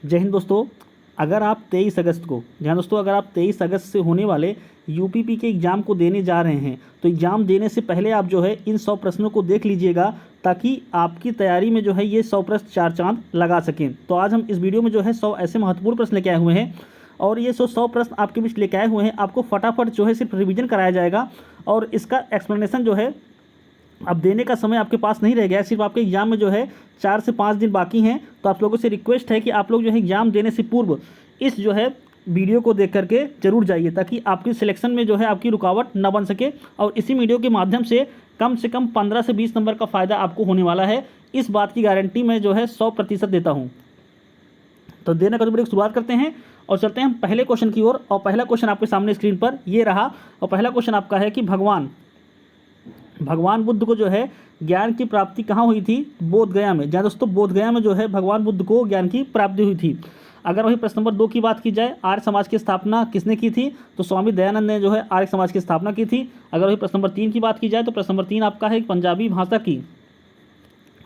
जय हिंद दोस्तों। अगर आप 23 अगस्त को, ध्यान दोस्तों, अगर आप 23 अगस्त से होने वाले यूपीपी के एग्ज़ाम को देने जा रहे हैं तो एग्ज़ाम देने से पहले आप जो है इन 100 प्रश्नों को देख लीजिएगा, ताकि आपकी तैयारी में जो है ये 100 प्रश्न चार चांद लगा सकें। तो आज हम इस वीडियो में जो है 100 ऐसे महत्वपूर्ण प्रश्न लेके आए हुए हैं और ये 100 प्रश्न आपके बीच लेके आए हुए हैं। आपको फटाफट जो है सिर्फ रिवीजन कराया जाएगा और इसका एक्सप्लेनेशन जो है अब देने का समय आपके पास नहीं रह गया है। सिर्फ आपके एग्ज़ाम में जो है 4 से 5 दिन बाकी हैं। तो आप लोगों से रिक्वेस्ट है कि आप लोग जो है एग्ज़ाम देने से पूर्व इस जो है वीडियो को देख करके जरूर जाइए, ताकि आपकी सिलेक्शन में जो है आपकी रुकावट न बन सके। और इसी वीडियो के माध्यम से कम 15 से 20 नंबर का फ़ायदा आपको होने वाला है। इस बात की गारंटी मैं जो है 100% देता हूँ। तो देने का वीडियो की शुरुआत करते हैं और चलते हैं हम पहले क्वेश्चन की ओर। और पहला क्वेश्चन आपके सामने स्क्रीन पर ये रहा। और पहला क्वेश्चन आपका है कि भगवान बुद्ध को जो है ज्ञान की प्राप्ति कहाँ हुई थी? बोध गया में। जहाँ दोस्तों बोध गया में जो है भगवान बुद्ध को ज्ञान की प्राप्ति हुई थी। अगर वही प्रश्न नंबर 2 की बात की जाए, आर्य समाज की स्थापना किसने की थी? तो स्वामी दयानंद ने जो है आर्य समाज की स्थापना की थी। अगर वही प्रश्न नंबर 3 की बात की जाए तो प्रश्न नंबर 3 आपका है पंजाबी भाषा की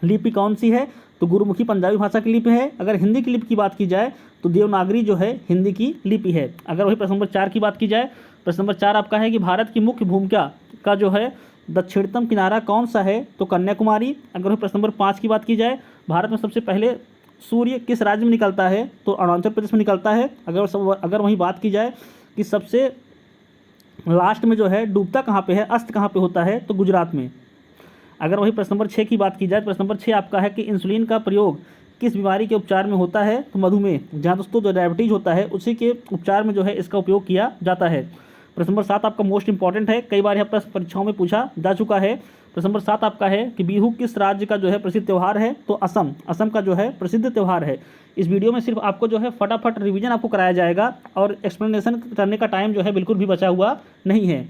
लिपि कौन सी है? तो गुरुमुखी पंजाबी भाषा की लिपि है। अगर हिंदी की लिपि की बात की जाए तो देवनागरी जो है हिंदी की लिपि है। अगर वही प्रश्न नंबर 4 की बात की जाए, प्रश्न नंबर 4 आपका है कि भारत की मुख्य भूमिका का जो है दक्षिणतम किनारा कौन सा है? तो कन्याकुमारी। अगर वही प्रश्न नंबर 5 की बात की जाए, भारत में सबसे पहले सूर्य किस राज्य में निकलता है? तो अरुणाचल प्रदेश में निकलता है। अगर वहीं बात की जाए कि सबसे लास्ट में जो है डूबता कहाँ पे है, अस्त कहाँ पे होता है? तो गुजरात में। अगर वही प्रश्न नंबर 6 की बात की जाए, प्रश्न नंबर 6 आपका है कि इंसुलिन का प्रयोग किस बीमारी के उपचार में होता है? तो मधुमेह। जहाँ दोस्तों जो डायबिटीज़ होता है उसी के उपचार में जो है इसका उपयोग किया जाता है। प्रश्न नंबर 7 आपका मोस्ट इंपॉर्टेंट है, कई बार यह प्रश्न परीक्षाओं में पूछा जा चुका है। प्रश्न नंबर 7 आपका है कि बिहू किस राज्य का जो है प्रसिद्ध त्यौहार है? तो असम का जो है प्रसिद्ध त्यौहार है। इस वीडियो में सिर्फ आपको जो है फटाफट रिवीजन आपको कराया जाएगा और एक्सप्लेनेशन करने का टाइम जो है बिल्कुल भी बचा हुआ नहीं है।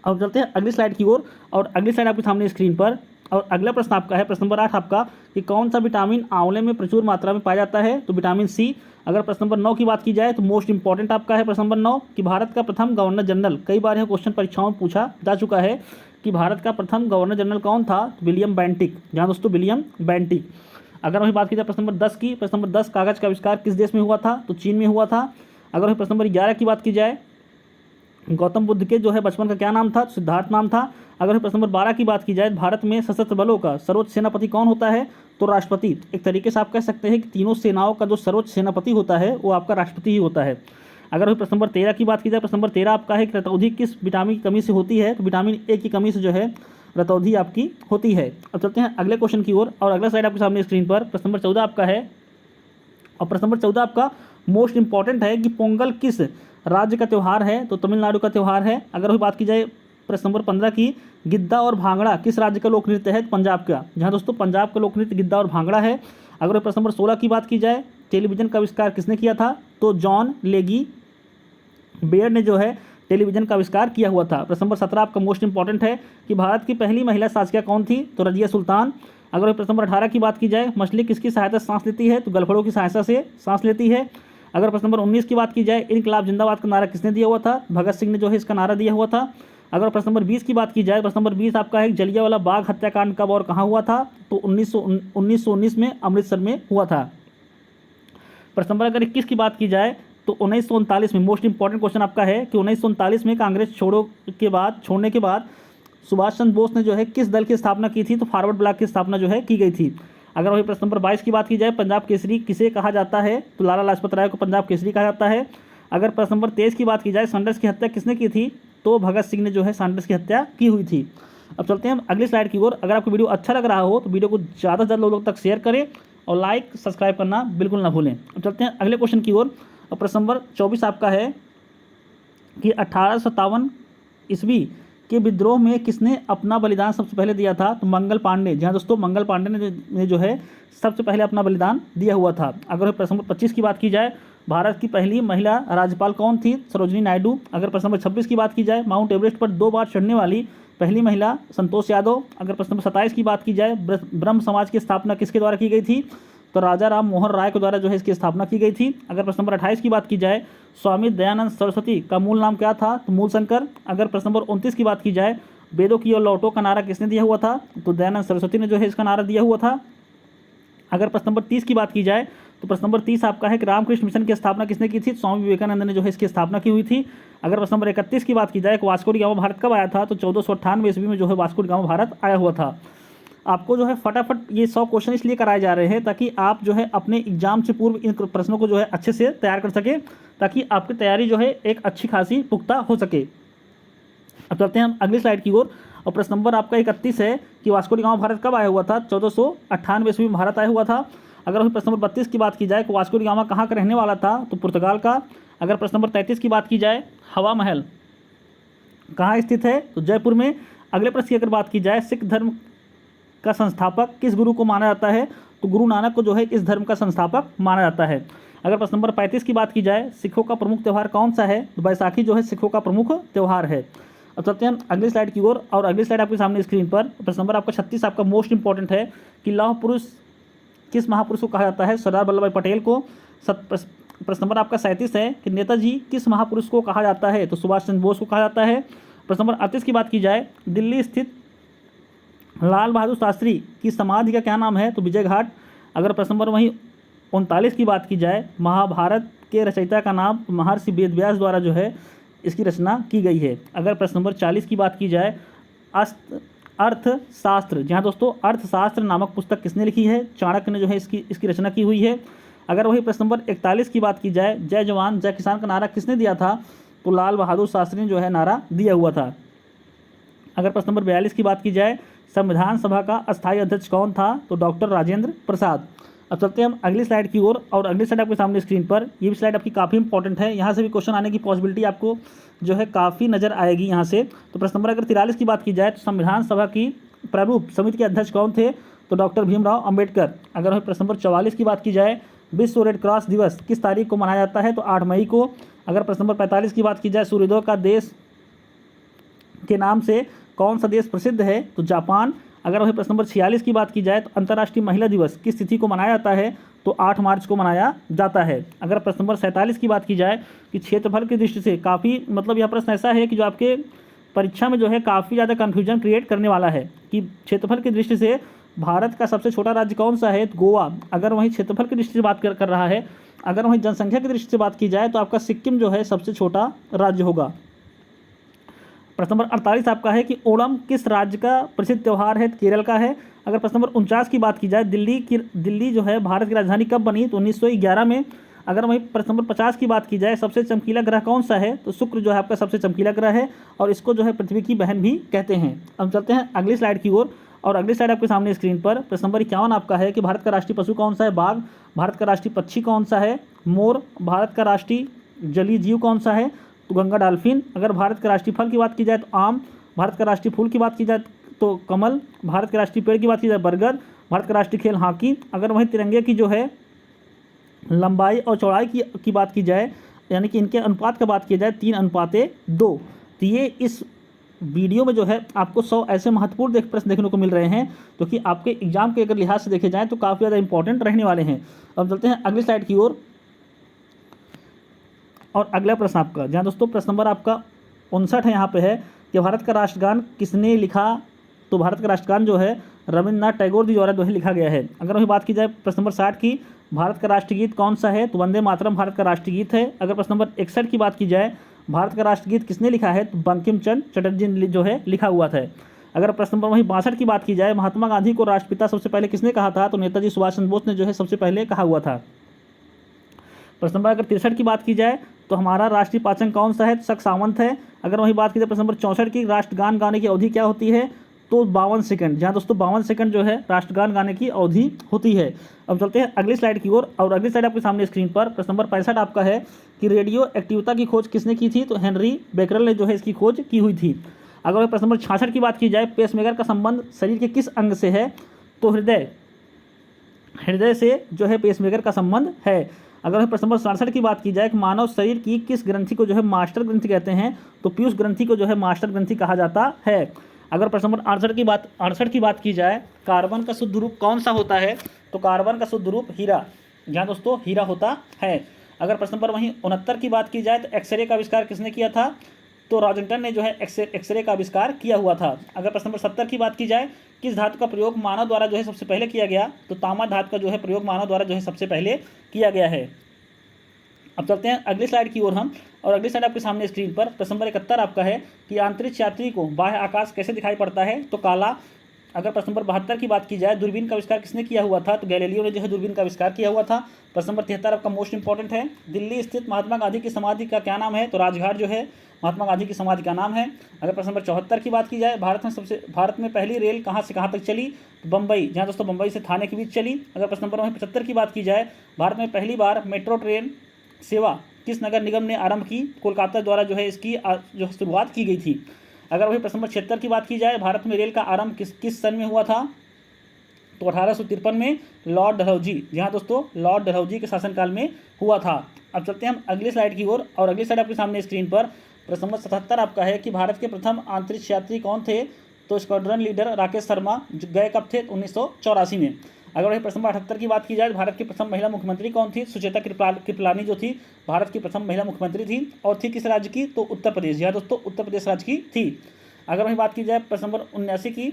अब चलते हैं अगली स्लाइड की ओर और अगली स्लाइड आपके सामने स्क्रीन पर। और अगला प्रश्न आपका है प्रश्न नंबर 8 आपका कि कौन सा विटामिन आंवले में प्रचुर मात्रा में पाया जाता है? तो विटामिन सी। अगर प्रश्न नंबर 9 की बात की जाए तो मोस्ट इंपॉर्टेंट आपका है प्रश्न नंबर 9 कि भारत का प्रथम गवर्नर जनरल, कई बार यह क्वेश्चन परीक्षाओं में पूछा जा चुका है कि भारत का प्रथम गवर्नर जनरल कौन था? William Bentinck. जहाँ दोस्तों विलियम बेंटिक। अगर वही बात की जाए प्रश्न नंबर 10 की, प्रश्न नंबर 10 कागज का आविष्कार किस देश में हुआ था? तो चीन में हुआ था। अगर वही प्रश्न नंबर 11 की बात की जाए, गौतम बुद्ध के जो है बचपन का क्या नाम था? सिद्धार्थ नाम था। अगर प्रश्न नंबर 12 की बात की जाए, भारत में सशस्त्र बलों का सर्वोच्च सेनापति कौन होता है? तो राष्ट्रपति। एक तरीके से आप कह सकते हैं कि तीनों सेनाओं का जो सर्वोच्च सेनापति होता है वो आपका राष्ट्रपति ही होता है। अगर प्रश्न नंबर 13 की बात की जाए, प्रश्न नंबर 13 आपका है कि रतौंधी किस विटामिन की कमी से होती है? तो विटामिन ए की कमी से जो है रतौंधी आपकी होती है। अब चलते हैं अगले क्वेश्चन की ओर और अगला स्लाइड आपके सामने स्क्रीन पर। प्रश्न नंबर 14 आपका है और प्रश्न नंबर 14 आपका मोस्ट इंपॉर्टेंट है कि पोंगल किस राज्य का त्यौहार है? तो तमिलनाडु का त्यौहार है। अगर वही बात की जाए प्रश्न नंबर 15 की, गिद्दा और भांगड़ा किस राज्य का लोक नृत्य है? पंजाब का। जहाँ दोस्तों पंजाब का लोक नृत्य गिद्दा और भांगड़ा है। अगर प्रश्न नंबर 16 की बात की जाए, टेलीविजन का आविष्कार किसने किया था? तो जॉन लेगी बेयर ने जो है टेलीविजन का आविष्कार किया हुआ था। प्रश्न नंबर 17 आपका मोस्ट इंपॉर्टेंट है कि भारत की पहली महिला शासकिया कौन थी? तो रजिया सुल्तान। अगर प्रश्न नंबर 18 की बात की जाए, मछली किसकी सहायता से सांस लेती है? तो गलफड़ों की सहायता से सांस लेती है। अगर प्रश्न नंबर 19 की बात की जाए, इनकलाब जिंदाबाद का नारा किसने दिया हुआ था? भगत सिंह ने जो है इसका नारा दिया हुआ था। अगर प्रश्न नंबर 20 की बात की जाए, प्रश्न नंबर 20 आपका है जलियांवाला बाग हत्याकांड कब और कहाँ हुआ था? तो 1919 में अमृतसर में हुआ था। प्रश्न नंबर अगर 21 की बात की जाए तो 1939 में, मोस्ट इंपॉर्टेंट क्वेश्चन आपका है कि 1939 में कांग्रेस छोड़ने के बाद सुभाष चंद्र बोस ने जो है किस दल की स्थापना की थी? तो फॉरवर्ड ब्लॉक की स्थापना जो है की गई थी। अगर वही प्रश्न नंबर 22 की बात की जाए, पंजाब केसरी किसे कहा जाता है? तो लाला लाजपत राय को पंजाब केसरी कहा जाता है। अगर प्रश्न नंबर 23 की बात की जाए, सैंडर्स की हत्या किसने की थी? तो भगत सिंह ने जो है सैंडर्स की हत्या की हुई थी। अब चलते हैं अगली स्लाइड की ओर। अगर आपको वीडियो अच्छा लग रहा हो तो वीडियो को ज़्यादा से ज़्यादा लोगों तक शेयर करें और लाइक सब्सक्राइब करना बिल्कुल ना भूलें। अब चलते हैं अगले क्वेश्चन की ओर। और प्रश्न नंबर 24 आपका है कि 1857 ईस्वी के विद्रोह में किसने अपना बलिदान सबसे पहले दिया था? तो मंगल पांडे। जहाँ दोस्तों मंगल पांडे ने जो है सबसे पहले अपना बलिदान दिया हुआ था। अगर प्रश्न नंबर 25 की बात की जाए, भारत की पहली महिला राज्यपाल कौन थी? सरोजिनी नायडू। अगर प्रश्न नंबर 26 की बात की जाए, माउंट एवरेस्ट पर 2 बार चढ़ने वाली पहली महिला संतोष यादव। अगर प्रश्न नंबर 27 की बात की जाए, ब्रह्म समाज की स्थापना किसके द्वारा की गई थी? तो राजा राम मोहन राय के द्वारा जो है इसकी स्थापना की गई थी। अगर प्रश्न नंबर 28 की बात की जाए, स्वामी दयानंद सरस्वती का मूल नाम क्या था? तो मूल शंकर। अगर प्रश्न नंबर 29 की बात की जाए, वेदों की ओर लौटो का नारा किसने दिया हुआ था? तो दयानंद सरस्वती ने जो है इसका नारा दिया हुआ था। अगर प्रश्न नंबर 30 की बात की जाए तो प्रश्न नंबर 30 आपका है कि रामकृष्ण मिशन की स्थापना किसने की थी? स्वामी विवेकानंद ने जो है इसकी स्थापना की हुई थी। अगर प्रश्न नंबर 31 की बात की जाए कि वास्को डी गामा भारत कब आया था? तो 1498 ईस्वी में जो है वास्को डी गामा भारत आया हुआ था। आपको जो है फटाफट ये 100 क्वेश्चन इसलिए कराए जा रहे हैं ताकि आप जो है अपने एग्जाम से पूर्व इन प्रश्नों को जो है अच्छे से तैयार कर सके, ताकि आपकी तैयारी जो है एक अच्छी खासी पुख्ता हो सके। अब चलते हैं हम अगली स्लाइड की ओर। और प्रश्न नंबर आपका 31 है कि वास्को डी गामा भारत कब आया हुआ था? 1498 ईस्वी में भारत आया हुआ था। अगर वही प्रश्न नंबर 32 की बात की जाए कि वास्को डी गामा कहाँ का रहने वाला था? तो पुर्तगाल का। अगर प्रश्न नंबर 33 की बात की जाए हवा महल कहाँ स्थित है? तो जयपुर में। अगले प्रश्न की अगर बात की जाए सिख धर्म का संस्थापक किस गुरु को माना जाता है? तो गुरु नानक को जो है इस धर्म का संस्थापक माना जाता है। अगर प्रश्न नंबर 35 की बात की जाए सिखों का प्रमुख त्यौहार कौन सा है? तो बैसाखी जो है सिखों का प्रमुख त्यौहार है। अब चलते हैं हम अगली स्लाइड की ओर। और अगली स्लाइड आपके सामने स्क्रीन पर प्रश्न नंबर आपका 36 आपका मोस्ट इंपॉर्टेंट है कि लौह पुरुष किस महापुरुष को कहा जाता है? सरदार वल्लभ भाई पटेल को। प्रश्न नंबर आपका 37 है कि नेताजी किस महापुरुष को कहा जाता है? तो सुभाष चंद्र बोस को कहा जाता है। प्रश्न नंबर 38 की बात की जाए दिल्ली स्थित लाल बहादुर शास्त्री की समाधि का क्या नाम है? तो विजय घाट। अगर प्रश्न नंबर वहीं 39 की बात की जाए महाभारत के रचयिता का नाम महर्षि वेदव्यास द्वारा जो है इसकी रचना की गई है। अगर प्रश्न नंबर 40 की बात की जाए अर्थशास्त्र, जहाँ दोस्तों अर्थशास्त्र नामक पुस्तक किसने लिखी है? चाणक्य ने जो है इसकी रचना की हुई है। अगर वही प्रश्न नंबर 41 की बात की जाए जय जवान जय किसान का नारा किसने दिया था? तो लाल बहादुर शास्त्री ने जो है नारा दिया हुआ था। अगर प्रश्न नंबर 42 की बात की जाए संविधान सभा का अस्थायी अध्यक्ष कौन था? तो डॉक्टर राजेंद्र प्रसाद। अब चलते हैं हम अगली स्लाइड की ओर। और अगली स्लाइड आपके सामने स्क्रीन पर, ये भी स्लाइड आपकी काफ़ी इंपॉर्टेंट है, यहाँ से भी क्वेश्चन आने की पॉसिबिलिटी आपको जो है काफ़ी नज़र आएगी यहाँ से। तो प्रश्न नंबर अगर 43 की बात की जाए तो संविधान सभा की प्रारूप समिति के अध्यक्ष कौन थे? तो डॉक्टर भीमराव अम्बेडकर। अगर प्रश्न नंबर 44 की बात की जाए विश्व रेड क्रॉस दिवस किस तारीख को मनाया जाता है? तो 8 मई को। अगर प्रश्न नंबर 45 की बात की जाए सूर्योदय का देश के नाम से कौन सा देश प्रसिद्ध है? तो जापान। अगर वही प्रश्न नंबर 46 की बात की जाए तो अंतर्राष्ट्रीय महिला दिवस किस तिथि को मनाया जाता है? तो 8 मार्च को मनाया जाता है। अगर प्रश्न नंबर 47 की बात की जाए कि क्षेत्रफल की दृष्टि से काफ़ी मतलब यह प्रश्न ऐसा है कि जो आपके परीक्षा में जो है काफ़ी ज़्यादा कन्फ्यूजन क्रिएट करने वाला है कि क्षेत्रफल की दृष्टि से भारत का सबसे छोटा राज्य कौन सा है? तो गोवा। अगर वहीं क्षेत्रफल की दृष्टि से बात कर रहा है, अगर वहीं जनसंख्या की दृष्टि से बात की जाए तो आपका सिक्किम जो है सबसे छोटा राज्य होगा। प्रश्न नंबर 48 आपका है कि ओणम किस राज्य का प्रसिद्ध त्यौहार है? केरल का है। अगर प्रश्न नंबर 49 की बात की जाए दिल्ली जो है भारत की राजधानी कब बनी? तो 1911 में। अगर वहीं प्रश्न नंबर 50 की बात की जाए सबसे चमकीला ग्रह कौन सा है? तो शुक्र जो है आपका सबसे चमकीला ग्रह है और इसको जो है पृथ्वी की बहन भी कहते हैं। अब चलते हैं अगली स्लाइड की ओर। और अगली स्लाइड आपके सामने स्क्रीन पर प्रश्न नंबर 51 आपका है कि भारत का राष्ट्रीय पशु कौन सा है? बाघ। भारत का राष्ट्रीय पक्षी कौन सा है? मोर। भारत का राष्ट्रीय जलीय जीव कौन सा है? तो गंगा डॉल्फिन। अगर भारत के राष्ट्रीय फल की बात की जाए तो आम। भारत का राष्ट्रीय फूल की बात की जाए तो कमल। भारत के राष्ट्रीय पेड़ की बात की जाए बरगद। भारत का राष्ट्रीय खेल हॉकी। अगर वहीं तिरंगे की जो है लंबाई और चौड़ाई की बात की जाए, यानी कि इनके अनुपात की बात की जाए 3:2। तो ये इस वीडियो में जो है आपको 100 ऐसे महत्वपूर्ण प्रश्न देखने को मिल रहे हैं जो कि आपके एग्जाम के अगर लिहाज से देखे जाएँ तो काफ़ी ज़्यादा इंपॉर्टेंट रहने वाले हैं। अब चलते हैं अगली स्लाइड की ओर। और अगला प्रश्न आपका, जहाँ दोस्तों प्रश्न नंबर आपका 59 है, यहाँ पे है कि भारत का राष्ट्रगान किसने लिखा? तो भारत का राष्ट्रगान जो है रविन्द्रनाथ टैगोर जी द्वारा जो है लिखा गया है। अगर वही बात की जाए प्रश्न नंबर 60 की, भारत का राष्ट्रीय गीत कौन सा है? तो वंदे मातरम भारत का राष्ट्रीय गीत है। अगर प्रश्न नंबर 61 की बात की जाए भारत का राष्ट्रगीत किसने लिखा है? तो बंकिम चंद्र चटर्जी ने जो है लिखा हुआ था। अगर प्रश्न नंबर वही 62 की बात की जाए महात्मा गांधी को राष्ट्रपिता सबसे पहले किसने कहा था? तो नेताजी सुभाष चंद्र बोस ने जो है सबसे पहले कहा हुआ था। प्रश्न नंबर अगर 63 की बात की जाए तो हमारा राष्ट्रीय पाचन कौन सा है? तो शक सावंत है। अगर वही बात की जाए प्रश्न नंबर 64 की, राष्ट्रगान गाने की अवधि क्या होती है? तो 52 सेकंड। जहाँ दोस्तों 52 सेकंड जो है राष्ट्रगान गाने की अवधि होती है। अब चलते हैं अगली स्लाइड की ओर। और अगली स्लाइड आपके सामने स्क्रीन पर प्रश्न नंबर 65 आपका है कि रेडियो एक्टिविटी की खोज किसने की थी? तो हेनरी बेकरल ने जो है इसकी खोज की हुई थी। अगर प्रश्न नंबर 66 की बात की जाए पेसमेकर का संबंध शरीर के किस अंग से है? तो हृदय से जो है पेसमेकर का संबंध है। अगर प्रश्न नंबर 67 की बात की जाए कि मानव शरीर की किस ग्रंथि को जो है मास्टर ग्रंथि कहते हैं? तो पीयूष ग्रंथि को जो है मास्टर ग्रंथि कहा जाता है। अगर प्रश्न नंबर 68 की बात की जाए कार्बन का शुद्ध रूप कौन सा होता है? तो कार्बन का शुद्ध रूप हीरा, जहाँ दोस्तों हीरा होता है। अगर प्रश्न नंबर वहीं 69 की बात की जाए तो एक्सरे का आविष्कार किसने किया था? तो रॉजंटन ने जो है एक्सरे का आविष्कार किया हुआ था। अगर प्रश्न नंबर 70 की बात की जाए, किस धातु का प्रयोग मानव द्वारा जो है सबसे पहले किया गया, तो तांबा धातु का जो है प्रयोग मानव द्वारा जो है सबसे पहले किया गया है। अब चलते हैं अगली स्लाइड की ओर हम, और अगली स्लाइड आपके सामने स्क्रीन पर प्रश्न नंबर 71 आपका है कि अंतरिक्ष यात्री को बाह्य आकाश कैसे दिखाई पड़ता है, तो काला। अगर प्रश्न नंबर 72 की बात की जाए, दूरबीन का आविष्कार किसने किया हुआ था, तो गैलीलियो ने जो है दूरबीन का आविष्कार किया हुआ था। प्रश्न नंबर 73 आपका मोस्ट इंपॉर्टेंट है, दिल्ली स्थित महात्मा गांधी की समाधि का क्या नाम है, तो राजघाट जो है महात्मा गांधी की समाधि का नाम है। अगर प्रश्न नंबर 74 की बात की जाए, भारत में पहली रेल कहाँ से कहाँ तक चली, तो बम्बई, जहाँ दोस्तों बम्बई से थाने के बीच चली। अगर प्रश्न नंबर 75 की बात की जाए, भारत में पहली बार मेट्रो ट्रेन सेवा किस नगर निगम ने आरंभ की, कोलकाता द्वारा जो है इसकी जो शुरुआत की गई थी। अगर वही प्रश्न नंबर 76 की बात की जाए, भारत में रेल का आरंभ किस सन में हुआ था, तो 1853 में लॉर्ड डलहौजी, जहाँ दोस्तों लॉर्ड डलहौजी के शासनकाल में हुआ था। अब चलते हैं हम अगली स्लाइड की ओर, और अगली स्लाइड आपके सामने स्क्रीन पर प्रश्न नंबर 77 आपका है कि भारत के प्रथम अंतरिक्ष यात्री कौन थे, तो स्क्वाड्रन लीडर राकेश शर्मा, जो गए कब थे, 1984 में। अगर वही प्रश्न नंबर 78 की बात की जाए, भारत की प्रथम महिला मुख्यमंत्री कौन थी, सुचेता कृपलानी जो थी भारत की प्रथम महिला मुख्यमंत्री थी, और थी किस राज्य की, तो उत्तर प्रदेश, यहाँ दोस्तों उत्तर प्रदेश राज्य की थी। अगर वही बात की जाए प्रश्न नंबर 79 की,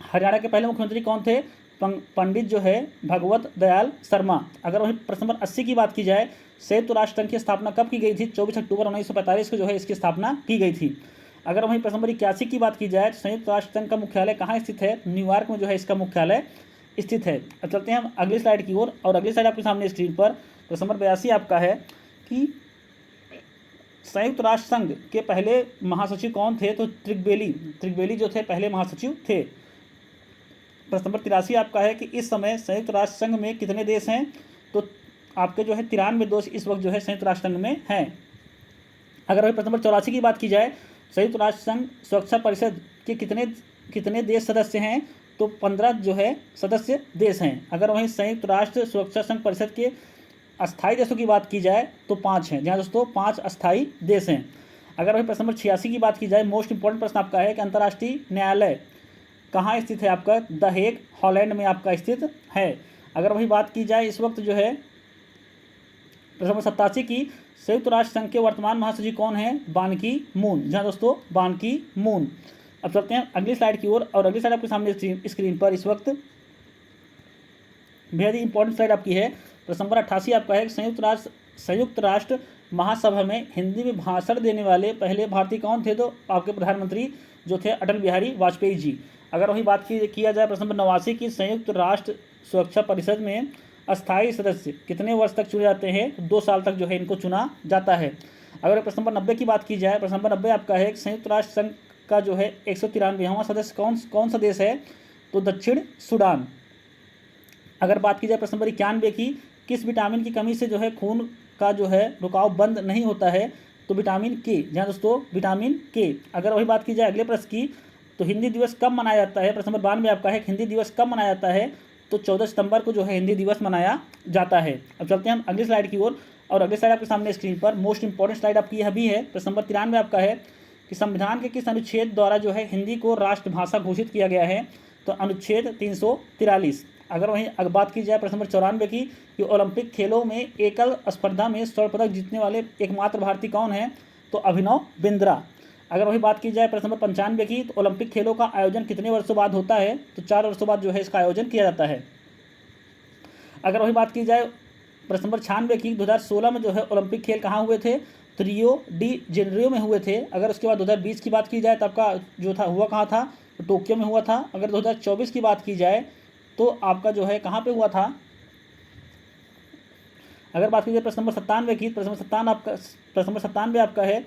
हरियाणा के पहले मुख्यमंत्री कौन थे, पंडित जो है भगवत दयाल शर्मा। अगर वही प्रश्न नंबर 80 की बात की जाए, संयुक्त राष्ट्र संघ की स्थापना कब की गई थी, 24 अक्टूबर 1945 को जो है इसकी स्थापना की गई थी। अगर वहीं प्रश्न नंबर 81 की बात की जाए, संयुक्त राष्ट्र संघ का मुख्यालय कहाँ स्थित है, न्यूयॉर्क में जो है इसका मुख्यालय स्थित है। अब चलते हैं हम अगली स्लाइड की ओर, और अगली स्लाइड आपके सामने स्क्रीन पर प्रश्न नंबर 82 आपका है कि संयुक्त राष्ट्र संघ के पहले महासचिव कौन थे, तो त्रिगबेली जो थे पहले महासचिव थे। प्रश्न नंबर 83 आपका है कि इस समय संयुक्त राष्ट्र संघ में कितने देश हैं, तो आपके जो है 93 देश इस वक्त जो है संयुक्त राष्ट्र संघ में हैं। अगर वही प्रश्न नंबर 84 की बात की जाए, संयुक्त राष्ट्र संघ सुरक्षा परिषद के कितने देश सदस्य हैं, तो 15 जो है सदस्य देश हैं। अगर वहीं संयुक्त राष्ट्र सुरक्षा संघ परिषद के अस्थायी देशों की बात की जाए, तो 5 हैं, जहाँ दोस्तों 5 अस्थायी देश हैं। अगर वही प्रश्न नंबर 86 की बात की जाए, मोस्ट इंपॉर्टेंट प्रश्न आपका है कि अंतर्राष्ट्रीय न्यायालय कहाँ स्थित है, आपका द हेग हॉलैंड में आपका स्थित है। अगर वही बात की जाए इस वक्त जो है प्रश्न नंबर 87 की, संयुक्त राष्ट्र संघ के वर्तमान महासचिव कौन है, बान की मून, जहाँ दोस्तों बान की मून। अब चलते हैं अगली स्लाइड की ओर, और अगली स्लाइड आपके सामने स्क्रीन पर इस वक्त बेहद ही इंपॉर्टेंट स्लाइड आपकी है। प्रश्न नंबर 88 आपका है, संयुक्त राष्ट्र महासभा में हिंदी में भाषण देने वाले पहले भारतीय कौन थे, तो आपके प्रधानमंत्री जो थे अटल बिहारी वाजपेयी जी। अगर वही बात किया जाए प्रश्न नंबर 89 की, संयुक्त राष्ट्र सुरक्षा परिषद में अस्थायी सदस्य कितने वर्ष तक चुने जाते हैं, 2 साल तक जो है इनको चुना जाता है। अगर प्रश्न नंबर 90 की बात की जाए, प्रश्न नंबर 90 आपका है, संयुक्त राष्ट्र संघ का जो है 193वां सदस्य कौन सा देश है, तो दक्षिण सूडान। अगर बात की जाए प्रश्न नंबर 91 की, किस विटामिन की कमी से जो है खून का जो है रुकाव बंद नहीं होता है, तो विटामिन के, जहाँ दोस्तों विटामिन के। अगर वही बात की जाए अगले प्रश्न की, तो हिंदी दिवस कब मनाया जाता है, प्रश्न नंबर 92 आपका है, हिंदी दिवस कब मनाया जाता है, तो 14 सितंबर को जो है हिंदी दिवस मनाया जाता है। अब चलते हैं हम अगली स्लाइड की ओर, और अगली स्लाइड आपके सामने स्क्रीन पर मोस्ट इंपॉर्टेंट स्लाइड आपकी यह भी है। प्रश्न नंबर 93 आपका है कि संविधान के किस अनुच्छेद द्वारा जो है हिंदी को राष्ट्रभाषा घोषित किया गया है, तो अनुच्छेद 343। अगर वहीं बात की जाए प्रश्न नंबर 94 की, कि ओलंपिक खेलों में एकल स्पर्धा में स्वर्ण पदक जीतने वाले एकमात्र भारतीय कौन है, तो अभिनव बिंद्रा। अगर वही बात की जाए प्रश्न नंबर 95 की, तो ओलंपिक खेलों का आयोजन कितने वर्षों बाद होता है, तो 4 वर्षों बाद जो है इसका आयोजन किया जाता है। अगर वही बात की जाए प्रश्न नंबर 96 की, 2016 में जो है ओलंपिक खेल कहाँ हुए थे, तो रियो डी जेनेरियो में हुए थे। अगर उसके बाद 2020 की बात की जाए तो आपका जो था हुआ कहाँ था, तो टोक्यो में हुआ था। अगर 2024 की बात की जाए तो आपका जो है कहाँ पे हुआ था, अगर बात की जाए प्रश्न नंबर 97 की, प्रश्न नंबर 97 आपका है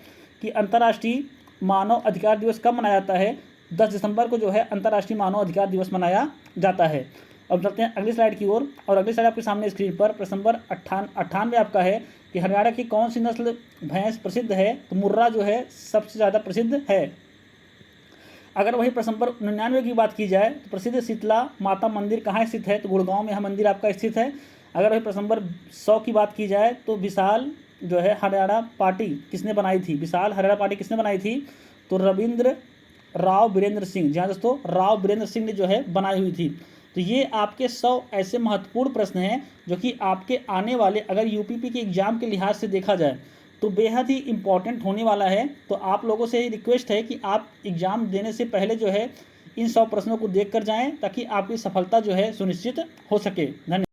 कि अंतर्राष्ट्रीय मानव अधिकार दिवस कब मनाया जाता है, 10 दिसंबर को जो है अंतर्राष्ट्रीय मानव अधिकार दिवस मनाया जाता है। अब चलते हैं अगली स्लाइड की ओर, और अगली स्लाइड आपके सामने स्क्रीन पर प्रश्न नंबर 98 आपका है कि हरियाणा की कौन सी नस्ल भैंस प्रसिद्ध है, तो मुर्रा जो है सबसे ज़्यादा प्रसिद्ध है। अगर वही प्रश्न नंबर 99 की बात की जाए तो प्रसिद्ध शीतला माता मंदिर कहाँ स्थित है, तो गुड़गांव में यह मंदिर आपका स्थित है। अगर वही प्रश्न नंबर 100 की बात की जाए तो विशाल जो है हरियाणा पार्टी किसने बनाई थी, विशाल हरियाणा पार्टी किसने बनाई थी, तो रविंद्र राव वीरेंद्र सिंह, जहाँ दोस्तों राव वीरेंद्र सिंह ने जो है बनाई हुई थी। तो ये आपके 100 ऐसे महत्वपूर्ण प्रश्न हैं जो कि आपके आने वाले अगर यूपीपी के एग्जाम के लिहाज से देखा जाए तो बेहद ही इम्पॉर्टेंट होने वाला है। तो आप लोगों से रिक्वेस्ट है कि आप एग्ज़ाम देने से पहले जो है इन 100 प्रश्नों को देख कर जाएँ, ताकि आपकी सफलता जो है सुनिश्चित हो सके। धन्यवाद।